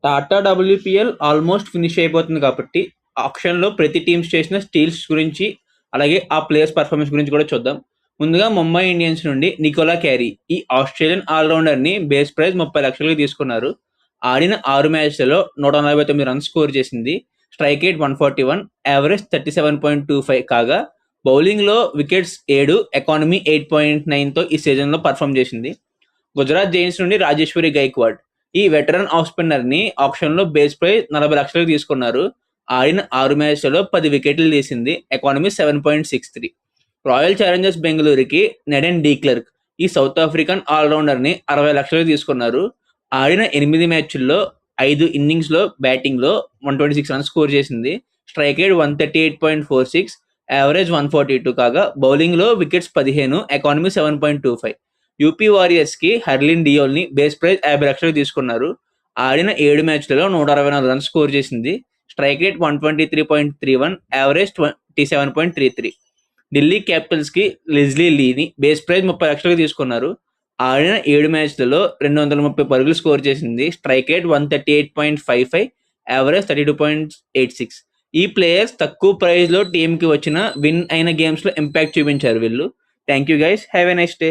Tata WPL almost finish అయిపోతుంది కాబట్టి ఆక్షన్లో ప్రతి టీమ్స్ చేసిన స్టీల్స్ గురించి అలాగే ఆ ప్లేయర్స్ పర్ఫార్మెన్స్ గురించి కూడా చూద్దాం. ముందుగా ముంబై ఇండియన్స్ నుండి నికోలా క్యారీ ఈ ఆస్ట్రేలియన్ ఆల్రౌండర్ని బేస్ ప్రైజ్ 30 లక్షలకి తీసుకున్నారు. ఆడిన 6 మ్యాచ్లలో 149 రన్స్ స్కోర్ చేసింది. స్ట్రైక్ రేట్ 141, యావరేజ్ 37.25 కాగా బౌలింగ్లో వికెట్స్ 7, ఎకానమీ 8.9తో ఈ సీజన్లో పర్ఫామ్ చేసింది. గుజరాత్ జైన్స్ నుండి రాజేశ్వరి గైక్వాడ్ ఈ వెటరన్ ఆఫ్ స్పిన్నర్ ని ఆప్షన్ లో బేస్ ప్రైస్ 40 లక్షలకు తీసుకున్నారు. ఆడిన 6 మ్యాచ్లలో 10 వికెట్లు తీసింది. ఎకానమీ 7.63. రాయల్ ఛాలెంజర్స్ బెంగళూరుకి నెడెన్ డీ క్లర్క్ ఈ సౌత్ ఆఫ్రికన్ ఆల్రౌండర్ ని 60 లక్షలకు తీసుకున్నారు. ఆడిన 8 మ్యాచ్ల్లో 5 ఇన్నింగ్స్ లో బ్యాటింగ్ లో 126 రన్స్ స్కోర్ చేసింది. స్ట్రైక్ రేట్ 138.46, యావరేజ్ 142 కాగా బౌలింగ్ లో వికెట్స్ 15, ఎకానమీ 7.25. యూపీ వారియర్స్ కి హర్లిన్ డియోల్ ని బేస్ ప్రైజ్ 50 లక్షలకు తీసుకున్నారు. ఆడిన 7 మ్యాచ్లలో 164 రన్స్ స్కోర్ చేసింది. Strike rate 123.31, average 27.33. Delhi Capitals కి లెజ్లీ లీని బేస్ ప్రైజ్ 30 లక్షలకు తీసుకున్నారు. ఆడిన 7 మ్యాచ్లలో 230 పరుగులు స్కోర్ చేసింది. Strike rate 138.55, average 32.86. ఈ ప్లేయర్స్ తక్కువ ప్రైజ్ లో టీమ్ కి వచ్చిన విన్ అయిన గేమ్స్ లో ఇంపాక్ట్ చూపించారు వీళ్ళు. Thank you guys, have a nice day.